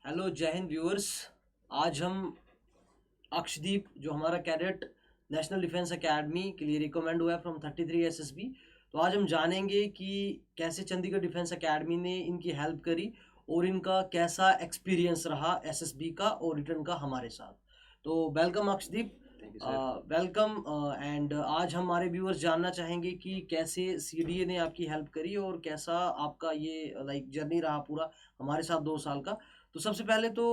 Hello जय Hind viewers. आज हम अक्षदीप जो हमारा कैडेट नेशनल डिफेंस एकेडमी के लिए रिकमेंड हुआ है फ्रॉम 33 एसएसबी। तो आज हम जानेंगे कि कैसे चंडीगढ़ डिफेंस एकेडमी ने इनकी हेल्प करी और इनका कैसा एक्सपीरियंस रहा एसएसबी का और रिटर्न का हमारे साथ। तो welcome Akshdeep. Thank you sir. Welcome. And आज हमारे व्यूअर्स जानना चाहेंगे कि कैसे सीडीए ने आपकी हेल्प करी और कैसा आपका ये जर्नी रहा पूरा हमारे साथ 2 साल का। तो सबसे पहले तो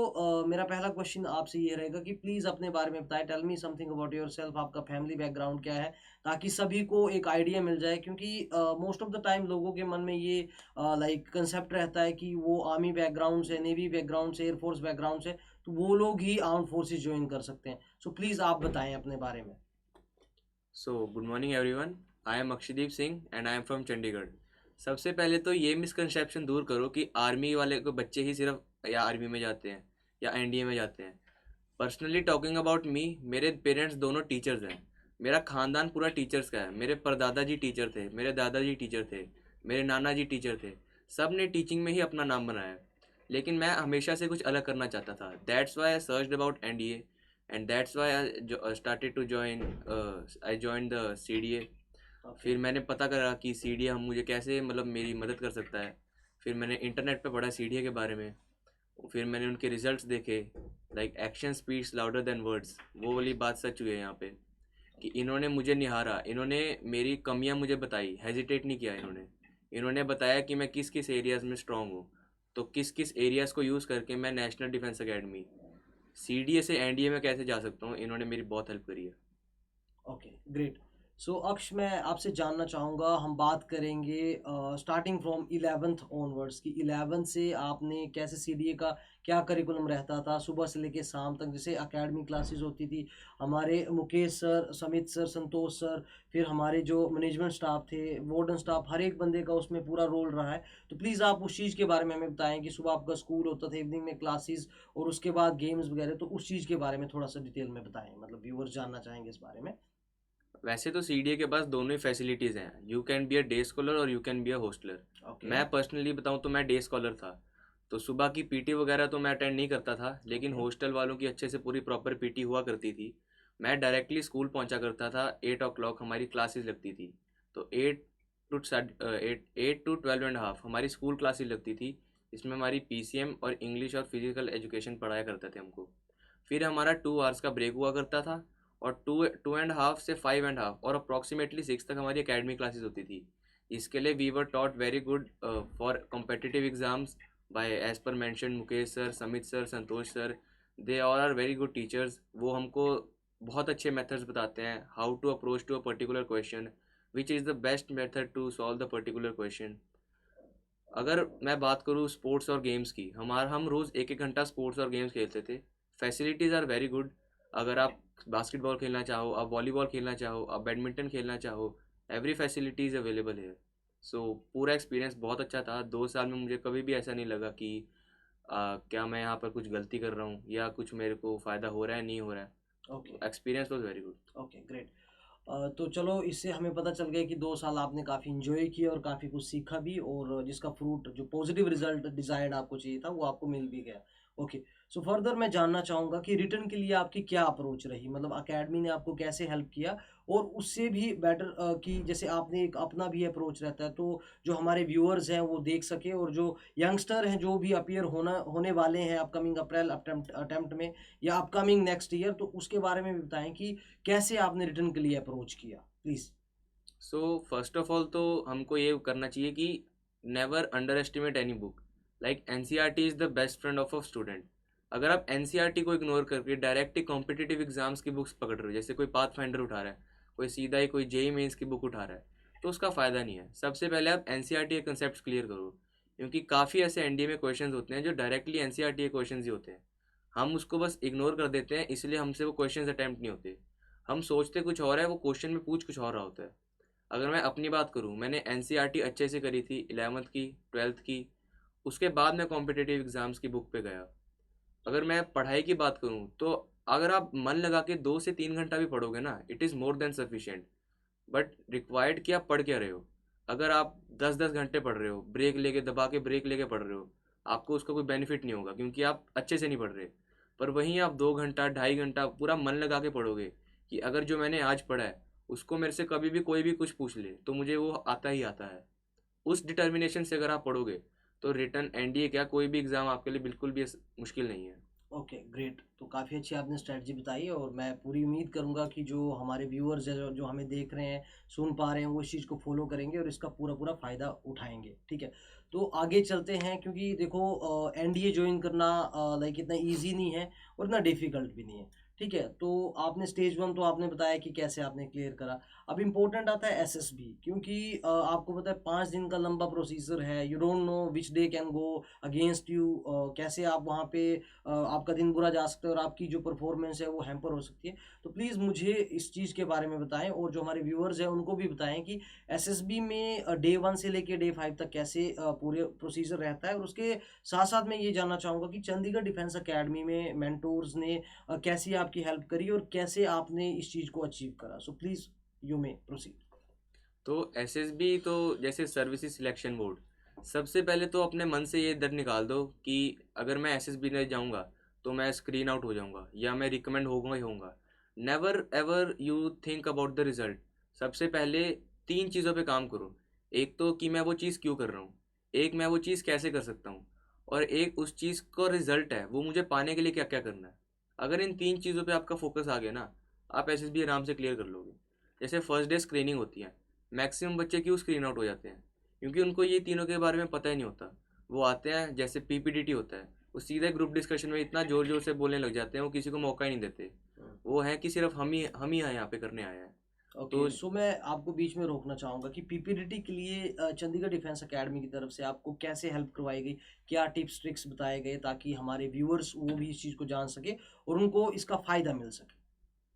मेरा पहला क्वेश्चन आपसे ये रहेगा कि प्लीज़ अपने बारे में बताएं। Tell me something about yourself. आपका फैमिली बैकग्राउंड क्या है, ताकि सभी को एक आइडिया मिल जाए, क्योंकि मोस्ट ऑफ द टाइम लोगों के मन में ये कंसेप्ट रहता है कि वो आर्मी बैकग्राउंड से, नेवी बैकग्राउंड से, एयरफोर्स बैकग्राउंड से, तो वो लोग ही आर्म फोर्सेज ज्वाइन कर सकते हैं। सो प्लीज़ आप बताएं अपने बारे में। Good morning everyone. I am Akshdeep Singh and I am from Chandigarh. सबसे पहले तो ये मिसकंसेप्शन दूर करो कि आर्मी वाले को बच्चे ही सिर्फ या आर्मी में जाते हैं या एनडीए में जाते हैं। पर्सनली टॉकिंग अबाउट मी, मेरे पेरेंट्स दोनों टीचर्स हैं। मेरा खानदान पूरा टीचर्स का है। मेरे परदादा जी टीचर थे, मेरे दादाजी टीचर थे, मेरे नाना जी टीचर थे। सब ने टीचिंग में ही अपना नाम बनाया है। लेकिन मैं हमेशा से कुछ अलग करना चाहता था। That's why I searched about NDA and that's why I started to join I join the CDA. फिर मैंने पता करा कि सीडीए हम मुझे कैसे मतलब मेरी मदद कर सकता है। फिर मैंने इंटरनेट पे पढ़ा सीडीए के बारे में। फिर मैंने उनके रिजल्ट्स देखे। Like action speaks louder than words, वो वाली बात सच हुई है यहाँ पे कि इन्होंने मुझे निहारा, इन्होंने मेरी कमियां मुझे बताई, हेजिटेट नहीं किया इन्होंने। इन्होंने बताया कि मैं किस किस एरियाज़ में स्ट्रांग हूँ, तो किस किस एरियाज़ को यूज़ करके मैं नेशनल डिफेंस एकेडमी सीडीए से एनडीए में कैसे जा सकता हूँ। इन्होंने मेरी बहुत हेल्प करी है। Okay, great. सो अक्ष, मैं आपसे जानना चाहूँगा, हम बात करेंगे स्टार्टिंग फ्रॉम 11th ऑनवर्ड्स की। 11th से आपने कैसे सीडीए का क्या करिकुलम रहता था सुबह से लेके शाम तक, जैसे एकेडमी क्लासेस होती थी। हमारे Mukesh sir, Samit sir, Santosh sir, फिर हमारे जो मैनेजमेंट स्टाफ थे, वार्डन स्टाफ, हर एक बंदे का उसमें पूरा रोल रहा है। तो प्लीज़ आप उस चीज़ के बारे में हमें बताएं कि सुबह आपका स्कूल होता था, इवनिंग में क्लासेस, और उसके बाद गेम्स वगैरह। तो उस चीज़ के बारे में थोड़ा सा डिटेल में बताएं, मतलब व्यूअर्स जानना चाहेंगे इस बारे में। वैसे तो सीडीए के पास दोनों ही फैसिलिटीज़ हैं। You can be a day scholar और you can be a hosteller. Okay. मैं पर्सनली बताऊं तो मैं डे स्कॉलर था। तो सुबह की पीटी वगैरह तो मैं अटेंड नहीं करता था, लेकिन ओके। हॉस्टल वालों की अच्छे से पूरी प्रॉपर पीटी हुआ करती थी। मैं डायरेक्टली स्कूल पहुंचा करता था। 8 o'clock हमारी क्लासेस लगती थी। तो 8 to 12.5 हमारी स्कूल क्लासेस लगती थी। इसमें हमारी पीसीएम और इंग्लिश और फिजिकल एजुकेशन पढ़ाया करते थे हमको। फिर हमारा 2 hours का ब्रेक हुआ करता था, और 2.5 से 5.5 और अप्रॉक्सीमेटली 6 तक हमारी एकेडमी क्लासेस होती थी। इसके लिए we were taught very good for competitive exams by as per mention Mukesh sir, Samit sir, Santosh sir. They all are very good teachers. वो हमको बहुत अच्छे मेथड्स बताते हैं, how to approach to a particular question, which is the best method to solve the particular question. अगर मैं बात करूँ स्पोर्ट्स और गेम्स की, हम रोज़ एक एक घंटा स्पोर्ट्स और गेम्स खेलते थे। Facilities are very good. अगर आप बास्केटबॉल खेलना चाहो, आप वॉलीबॉल खेलना चाहो, आप बैडमिंटन खेलना चाहो, एवरी फैसिलिटी इज़ अवेलेबल है। सो पूरा एक्सपीरियंस बहुत अच्छा था। 2 साल में मुझे कभी भी ऐसा नहीं लगा कि क्या मैं यहाँ पर कुछ गलती कर रहा हूँ या कुछ मेरे को फ़ायदा हो रहा है नहीं हो रहा ओके। है। Experience was very good. Okay, great. तो चलो, इससे हमें पता चल गया कि 2 साल आपने काफ़ी इंजॉय किया और काफ़ी कुछ सीखा भी, और जिसका फ्रूट, जो पॉजिटिव रिजल्ट डिजायर्ड आपको चाहिए था, वो आपको मिल भी गया। ओके। सो फर्दर मैं जानना चाहूँगा कि रिटर्न के लिए आपकी क्या अप्रोच रही, मतलब एकेडमी ने आपको कैसे हेल्प किया, और उससे भी बेटर कि जैसे आपने एक अपना भी अप्रोच रहता है, तो जो हमारे व्यूअर्स हैं वो देख सके, और जो यंगस्टर हैं जो भी अपीयर होने वाले हैं अपकमिंग अप्रैल अटेम्प्ट में या अपकमिंग नेक्स्ट ईयर, तो उसके बारे में भी बताएं कि कैसे आपने रिटर्न के लिए अप्रोच किया, please. So first of all तो हमको ये करना चाहिए कि never underestimate any book. Like N C R T is the best friend of a student. अगर आप एन सी आर टी को इग्नोर करके डायरेक्ट ही कॉम्पिटिटिव एग्जाम्स की बुक्स पकड़ रहे हो, जैसे कोई पाथ फाइंडर उठा रहा है, कोई सीधा ही कोई जेई मेंस की बुक उठा रहा है, तो उसका फ़ायदा नहीं है। सबसे पहले आप एन सी आर टी के कंसेप्ट क्लियर करो, क्योंकि काफ़ी ऐसे एन डी ए में क्वेश्चन होते हैं जो directly N C R T के क्वेश्चन ही होते हैं। हम उसको बस इग्नोर कर देते हैं, इसलिए हमसे वो क्वेश्चन अटैम्प्ट नहीं होते। हम सोचते कुछ और है, वो क्वेश्चन में पूछ कुछ और रहा होता है। अगर मैं अपनी बात करूँ, मैंने एनसीईआरटी अच्छे से करी थी 11th की, 12th की। उसके बाद मैं कॉम्पिटिटिव एग्ज़ाम्स की बुक पे गया। अगर मैं पढ़ाई की बात करूँ तो अगर आप मन लगा के 2 से 3 घंटा भी पढ़ोगे ना, it is more than sufficient. But required कि आप पढ़ क्या रहे हो। अगर आप 10-10 घंटे पढ़ रहे हो, ब्रेक लेके, दबा के ब्रेक लेके पढ़ रहे हो, आपको उसका कोई बेनिफिट नहीं होगा क्योंकि आप अच्छे से नहीं पढ़ रहे। पर वहीं आप 2 घंटा 2.5 घंटा पूरा मन लगा के पढ़ोगे कि अगर जो मैंने आज पढ़ा है उसको मेरे से कभी भी कोई भी कुछ पूछ ले तो मुझे वो आता ही आता है, उस डिटर्मिनेशन से अगर आप पढ़ोगे तो रिटर्न एनडीए क्या कोई भी एग्ज़ाम आपके लिए बिल्कुल भी मुश्किल नहीं है। Okay, great. तो काफ़ी अच्छी आपने स्ट्रैटेजी बताई और मैं पूरी उम्मीद करूंगा कि जो हमारे व्यूअर्स हैं, जो जो हमें देख रहे हैं, सुन पा रहे हैं, वो इस चीज़ को फॉलो करेंगे और इसका पूरा पूरा फ़ायदा उठाएंगे। ठीक है, तो आगे चलते हैं क्योंकि देखो एनडीए ज्वाइन करना लाइक इतना इजी नहीं है और इतना डिफिकल्ट भी नहीं है। ठीक है, तो आपने स्टेज वन तो आपने बताया कि कैसे आपने क्लियर करा। अब इम्पोर्टेंट आता है एसएसबी, क्योंकि आपको पता है 5 दिन का लंबा प्रोसीजर है। You don't know which day can go against you. कैसे आप वहाँ पे आपका दिन बुरा जा सकता है और आपकी जो परफॉर्मेंस है वो हैम्पर हो सकती है। तो प्लीज़ मुझे इस चीज़ के बारे में बताएं और जो हमारे व्यूअर्स हैं उनको भी बताएं कि एसएसबी में डे 1 से लेके डे 5 तक कैसे पूरे प्रोसीजर रहता है। और उसके साथ साथ मैं ये जानना चाहूँगा कि चंडीगढ़ डिफेंस अकेडमी में मेंटोर्स ने कैसी आपकी हेल्प करी और कैसे आपने इस चीज़ को अचीव करा। So please you may proceed. तो एसएसबी तो जैसे सर्विसेज सिलेक्शन बोर्ड, सबसे पहले तो अपने मन से ये डर निकाल दो कि अगर मैं एसएसबी में जाऊंगा तो मैं स्क्रीन आउट हो जाऊंगा या मैं रिकमेंड होऊंगा ही होऊंगा। Never ever you think about the result. सबसे पहले 3 चीज़ों पे काम करो। एक तो कि मैं वो चीज़ क्यों कर रहा हूँ, एक मैं वो चीज़ कैसे कर सकता हूँ, और एक उस चीज़ का रिजल्ट है वो मुझे पाने के लिए क्या क्या करना है। अगर इन 3 चीज़ों पे आपका फोकस आ गया ना, आप एसएसबी आराम से क्लियर कर लोगे। जैसे फर्स्ट डे स्क्रीनिंग होती है, मैक्सिमम बच्चे क्यों स्क्रीन आउट हो जाते हैं, क्योंकि उनको ये तीनों के बारे में पता ही नहीं होता। वो आते हैं, जैसे पीपीडीटी होता है, वो सीधे ग्रुप डिस्कशन में इतना जोर जोर से बोलने लग जाते हैं, वो किसी को मौका ही नहीं देते। वो है कि सिर्फ हम ही यहाँ पे करने आए हैं। तो ओके, सो मैं आपको बीच में रोकना चाहूँगा कि पीपीडीटी के लिए चंडीगढ़ डिफेंस एकेडमी की तरफ से आपको कैसे हेल्प करवाई गई, क्या टिप्स ट्रिक्स बताए गए ताकि हमारे व्यूअर्स वो भी इस चीज़ को जान सके और उनको इसका फ़ायदा मिल सके।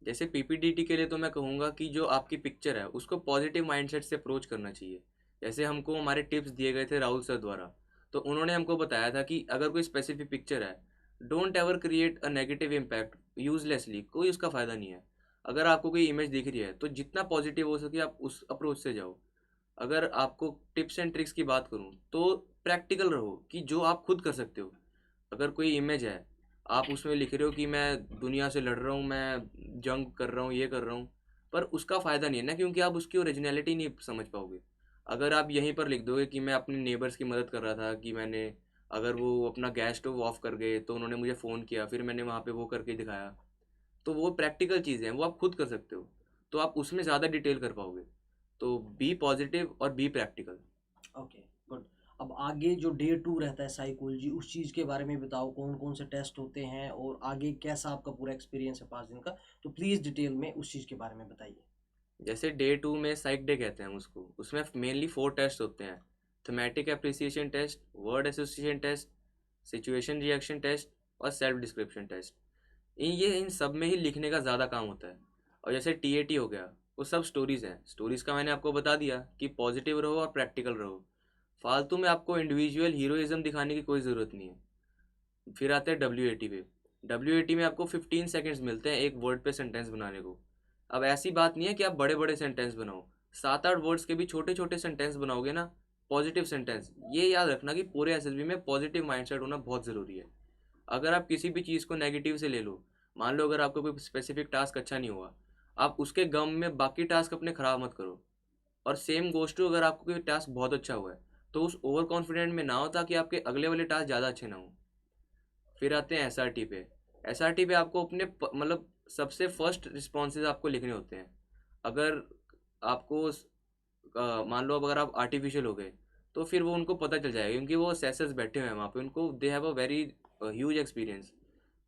जैसे पीपीडीटी के लिए तो मैं कहूँगा कि जो आपकी पिक्चर है उसको पॉजिटिव माइंडसेट से अप्रोच करना चाहिए। जैसे हमको हमारे टिप्स दिए गए थे राहुल सर द्वारा, तो उन्होंने हमको बताया था कि अगर कोई स्पेसिफिक पिक्चर है, don't ever create a negative impact uselessly, कोई उसका फ़ायदा नहीं है। अगर आपको कोई इमेज दिख रही है तो जितना पॉजिटिव हो सके आप उस अप्रोच से जाओ। अगर आपको टिप्स एंड ट्रिक्स की बात करूँ तो प्रैक्टिकल रहो कि जो आप खुद कर सकते हो। अगर कोई इमेज है, आप उसमें लिख रहे हो कि मैं दुनिया से लड़ रहा हूँ, मैं जंग कर रहा हूँ, ये कर रहा हूँ, पर उसका फ़ायदा नहीं है ना, क्योंकि आप उसकी ओरिजिनलिटी नहीं समझ पाओगे। अगर आप यहीं पर लिख दोगे कि मैं अपने नेबर्स की मदद कर रहा था, कि मैंने, अगर वो अपना गैस स्टोव ऑफ कर गए तो उन्होंने मुझे फ़ोन किया, फिर मैंने वहाँ पे वो करके दिखाया, तो वो प्रैक्टिकल चीज़ें हैं, वो आप खुद कर सकते हो, तो आप उसमें ज़्यादा डिटेल कर पाओगे। तो बी पॉजिटिव और बी प्रैक्टिकल। Okay, good. अब आगे जो डे 2 रहता है साइकोलॉजी, उस चीज़ के बारे में बताओ, कौन कौन से टेस्ट होते हैं और आगे कैसा आपका पूरा एक्सपीरियंस है 5 दिन का। तो प्लीज़ डिटेल में उस चीज़ के बारे में बताइए। जैसे डे 2 में साइक डे कहते हैं हम उसको, उसमें मेनली 4 टेस्ट होते हैं। Thematic appreciation test, word association test, situation reaction test और सेल्फ डिस्क्रिप्शन टेस्ट। इन सब में ही लिखने का ज़्यादा काम होता है। और जैसे टीएटी हो गया, वो सब स्टोरीज़ हैं। स्टोरीज़ का मैंने आपको बता दिया कि पॉजिटिव रहो और प्रैक्टिकल रहो। फालतू में आपको इंडिविजुअल हीरोइज्म दिखाने की कोई ज़रूरत नहीं है। फिर आते हैं डब्ल्यू पे। डब्ल्यू में आपको 15 सेकेंड्स मिलते हैं एक वर्ड पे सेंटेंस बनाने को। अब ऐसी बात नहीं है कि आप बड़े बड़े सेंटेंस बनाओ, 7-8 वर्ड्स के भी छोटे छोटे सेंटेंस बनाओगे ना, पॉजिटिव सेंटेंस। ये याद रखना कि पूरे एसएसबी में पॉजिटिव माइंडसेट होना बहुत ज़रूरी है। अगर आप किसी भी चीज़ को नेगेटिव से ले लो, मान लो अगर आपका कोई स्पेसिफिक टास्क अच्छा नहीं हुआ, आप उसके गम में बाकी टास्क अपने ख़राब मत करो। और सेम गोज़ टू अगर आपको कोई टास्क बहुत अच्छा हुआ है, तो उस ओवर कॉन्फिडेंट में ना हो ताकि आपके अगले वाले टास्क ज़्यादा अच्छे ना हो। फिर आते हैं एसआरटी पे। एसआरटी पे आपको अपने मतलब सबसे फर्स्ट रिस्पॉन्सेज आपको लिखने होते हैं। अगर आपको मान लो अब अगर आप आर्टिफिशियल हो गए, तो फिर वो उनको पता चल जाएगा, क्योंकि वो सेसर्स बैठे हुए हैं वहाँ पे, उनको they have a very huge experience.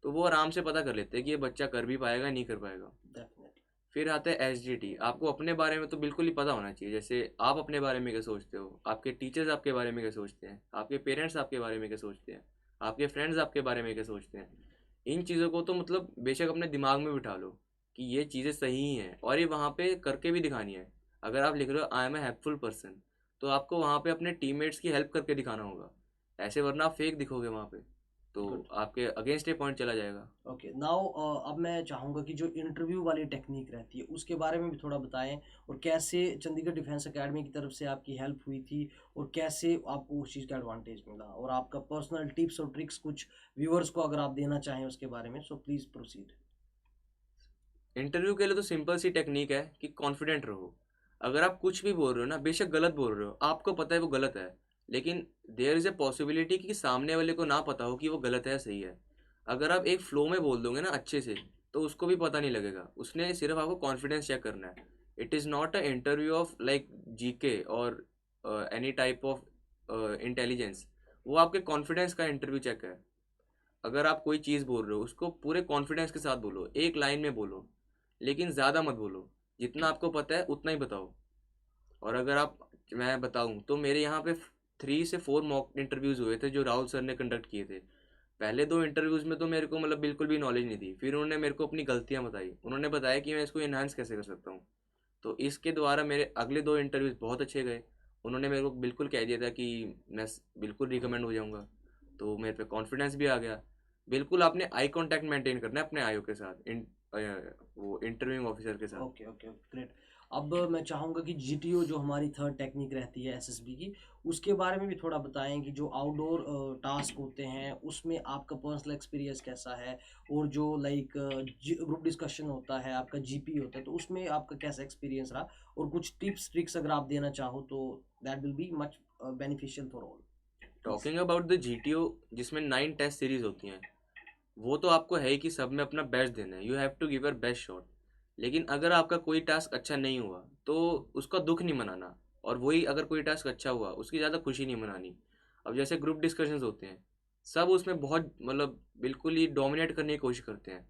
तो वो आराम से पता कर लेते हैं कि ये बच्चा कर भी पाएगा नहीं कर पाएगा। डेफिनेटली। फिर आता है एसजीटी। आपको अपने बारे में तो बिल्कुल ही पता होना चाहिए। जैसे आप अपने बारे में क्या सोचते हो, आपके टीचर्स आपके बारे में क्या सोचते हैं, आपके पेरेंट्स आपके बारे में क्या सोचते हैं, आपके फ्रेंड्स आपके बारे में क्या सोचते हैं। इन चीज़ों को तो मतलब बेशक अपने दिमाग में बिठा लो कि ये चीज़ें सही हैं, और ये वहाँ पे करके भी दिखानी है। अगर आप लिख रहे हो I am a helpful person, तो आपको वहाँ पे अपने टीममेट्स की हेल्प करके दिखाना होगा, ऐसे वरना आप फेक दिखोगे वहाँ पे। तो गुड। आपके अगेंस्ट ए पॉइंट चला जाएगा। ओके, नाउ अब मैं चाहूँगा कि जो इंटरव्यू वाली टेक्निक रहती है उसके बारे में भी थोड़ा बताएं, और कैसे चंडीगढ़ डिफेंस एकेडमी की तरफ से आपकी हेल्प हुई थी, और कैसे आपको उस चीज़ का एडवांटेज मिला, और आपका पर्सनल टिप्स और ट्रिक्स कुछ व्यूअर्स को अगर आप देना चाहें उसके बारे में, सो प्लीज़ प्रोसीड। इंटरव्यू के लिए तो सिंपल सी टेक्निक है कि कॉन्फिडेंट रहो। अगर आप कुछ भी बोल रहे हो ना, बेशक गलत बोल रहे हो, आपको पता है वो गलत है, लेकिन देयर इज़ ए पॉसिबिलिटी कि सामने वाले को ना पता हो कि वो गलत है या सही है। अगर आप एक फ्लो में बोल दोगे ना अच्छे से, तो उसको भी पता नहीं लगेगा, उसने सिर्फ आपको कॉन्फिडेंस चेक करना है। It is not a interview of like GK और एनी टाइप ऑफ इंटेलिजेंस। वो आपके कॉन्फिडेंस का इंटरव्यू चेक है। अगर आप कोई चीज़ बोल रहे हो उसको पूरे कॉन्फिडेंस के साथ बोलो, एक लाइन में बोलो, लेकिन ज़्यादा मत बोलो। जितना आपको पता है उतना ही बताओ। और अगर आप मैं बताऊं तो मेरे यहाँ पे 3 से 4 मॉक इंटरव्यूज़ हुए थे जो राहुल सर ने कंडक्ट किए थे। पहले 2 इंटरव्यूज़ में तो मेरे को मतलब बिल्कुल भी नॉलेज नहीं थी, फिर उन्होंने मेरे को अपनी गलतियाँ बताई, उन्होंने बताया कि मैं इसको इन्हांस कैसे कर सकता हूँ। तो इसके द्वारा मेरे अगले 2 इंटरव्यूज़ बहुत अच्छे गए। उन्होंने मेरे को बिल्कुल कह दिया था कि मैं बिल्कुल रिकमेंड हो जाऊँगा, तो मेरे पे कॉन्फिडेंस भी आ गया। बिल्कुल आपने आई कांटेक्ट मेंटेन करना है अपने आईओ के साथ, वो इंटरव्यूइंग ऑफिसर के साथ। Okay, okay, great. अब मैं चाहूँगा कि जीटीओ जो हमारी थर्ड टेक्निक रहती है एसएसबी की, उसके बारे में भी थोड़ा बताएं कि जो आउटडोर टास्क होते हैं उसमें आपका पर्सनल एक्सपीरियंस कैसा है, और जो लाइक ग्रुप डिस्कशन होता है, आपका जीपी होता है, तो उसमें आपका कैसा एक्सपीरियंस रहा, और कुछ टिप्स ट्रिक्स अगर आप देना चाहो तो that will be much beneficial for all, please. Talking about the GTO, जिसमें 9 टेस्ट सीरीज होती हैं, वो तो आपको है ही कि सब में अपना बेस्ट देना है, you have to give your best shot. लेकिन अगर आपका कोई टास्क अच्छा नहीं हुआ तो उसका दुख नहीं मनाना, और वही अगर कोई टास्क अच्छा हुआ उसकी ज़्यादा खुशी नहीं मनानी। अब जैसे ग्रुप डिस्कशंस होते हैं, सब उसमें बहुत मतलब बिल्कुल ही डोमिनेट करने की कोशिश करते हैं,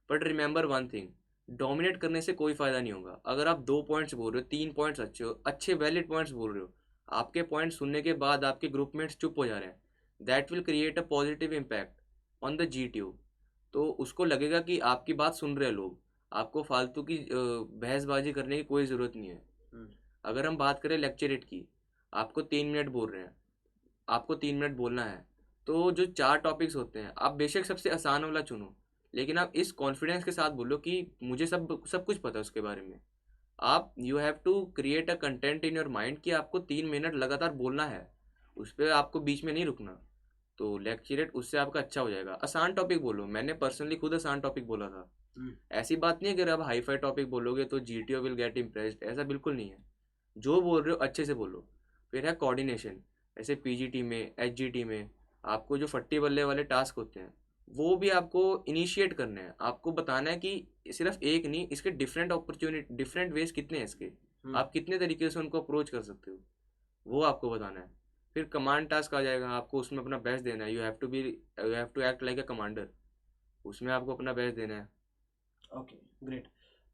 but remember one thing, dominate करने से कोई फ़ायदा नहीं होगा। अगर आप 2 पॉइंट्स बोल रहे हो, 3 पॉइंट्स अच्छे हो, अच्छे वैलिड पॉइंट्स बोल रहे हो, आपके पॉइंट सुनने के बाद आपके ग्रुपमेट्स चुप हो जा रहे हैं, that will create a positive impact on the जी। तो उसको लगेगा कि आपकी बात सुन रहे हैं लोग, आपको फालतू की बहसबाजी करने की कोई ज़रूरत नहीं है। हम्म। अगर हम बात करें लेक्चरेट की, आपको 3 मिनट बोल रहे हैं, आपको 3 मिनट बोलना है, तो जो 4 टॉपिक्स होते हैं आप बेशक सबसे आसान वाला चुनो, लेकिन आप इस कॉन्फिडेंस के साथ बोलो कि मुझे सब सब कुछ पता है उसके बारे में। आप you have to create a content in your mind कि आपको 3 मिनट लगातार बोलना है, उस पर आपको बीच में नहीं रुकना। तो लेक्चरेट उससे आपका अच्छा हो जाएगा। आसान टॉपिक बोलो, मैंने पर्सनली खुद आसान टॉपिक बोला था। हम्म। ऐसी बात नहीं है कि अगर आप हाई फाई टॉपिक बोलोगे तो जीटीओ विल गेट इम्प्रेस्ड, ऐसा बिल्कुल नहीं है। जो बोल रहे हो अच्छे से बोलो। फिर है कोऑर्डिनेशन, ऐसे पीजीटी में एचजीटी में आपको जो फट्टी बल्ले वाले टास्क होते हैं वो भी आपको इनिशिएट करने हैं, आपको बताना है कि सिर्फ एक नहीं, इसके डिफरेंट अपॉर्चुनिटी डिफरेंट वेज कितने हैं इसके, हम्म। आप कितने तरीके से उनको अप्रोच कर सकते हो, वो आपको बताना है। फिर कमांड टास्क आ जाएगा, आपको उसमें अपना बेस्ट देना है, you have to act like a commander, उसमें आपको अपना बेस्ट देना है। Okay, great.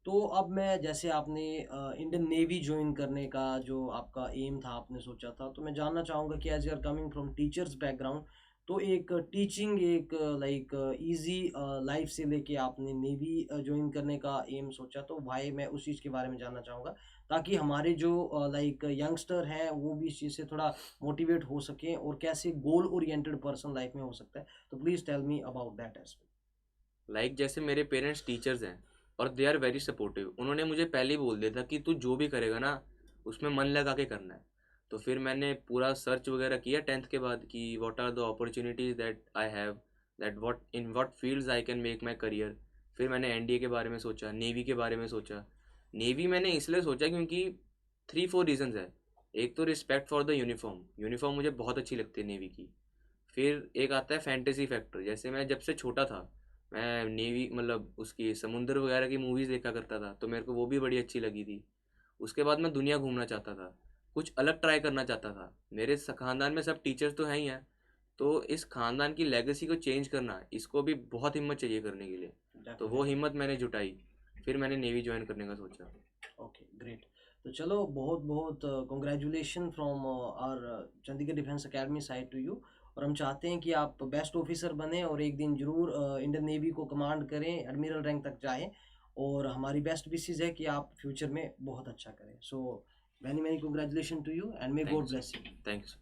तो अब मैं, जैसे आपने इंडियन नेवी ज्वाइन करने का जो आपका एम था, आपने सोचा था, तो मैं जानना चाहूँगा कि as you are coming from teachers background, तो एक टीचिंग एक लाइक इजी लाइफ से लेके आपने नेवी ज्वाइन करने का एम सोचा, तो भाई मैं उस चीज़ के बारे में जानना चाहूँगा, ताकि हमारे जो लाइक यंगस्टर हैं वो भी इस चीज़ से थोड़ा मोटिवेट हो सकें, और कैसे गोल ओरिएंटेड पर्सन लाइफ में हो सकता है, तो please tell me about that as जैसे मेरे पेरेंट्स टीचर्स हैं और दे आर वेरी सपोर्टिव, उन्होंने मुझे पहले ही बोल दिया था कि तू जो भी करेगा ना उसमें मन लगा के करना है। तो फिर मैंने पूरा सर्च वगैरह किया 10th के बाद कि what are the opportunities that I have, that what fields I can make my career. फिर मैंने एनडीए के बारे में सोचा, नेवी के बारे में सोचा। नेवी मैंने इसलिए सोचा क्योंकि 3-4 रीजंस है। एक तो respect for the uniform, uniform मुझे बहुत अच्छी लगती है नेवी की। फिर एक आता है फैंटेसी फैक्टर, जैसे मैं जब से छोटा था मैं नेवी मतलब उसकी समुंदर वगैरह की मूवीज़ देखा करता था, तो मेरे को वो भी बड़ी अच्छी लगी थी। उसके बाद मैं दुनिया घूमना चाहता था, कुछ अलग ट्राई करना चाहता था। मेरे खानदान में सब टीचर्स तो हैं ही हैं, तो इस खानदान की लेगेसी को चेंज करना, इसको भी बहुत हिम्मत चाहिए करने के लिए। तो वो डेफिनेटली। हिम्मत मैंने जुटाई, फिर मैंने नेवी ज्वाइन करने का सोचा। Okay, great. तो चलो, बहुत बहुत congratulation from our Chandigarh defence academy side to you, और हम चाहते हैं कि आप बेस्ट ऑफिसर बने, और एक दिन जरूर इंडियन नेवी को कमांड करें, एडमिरल रैंक तक जाएं, और हमारी बेस्ट विशेस है कि आप फ्यूचर में बहुत अच्छा करें। So many many congratulation to you, and may thank you God sir. Bless you. Thank you sir.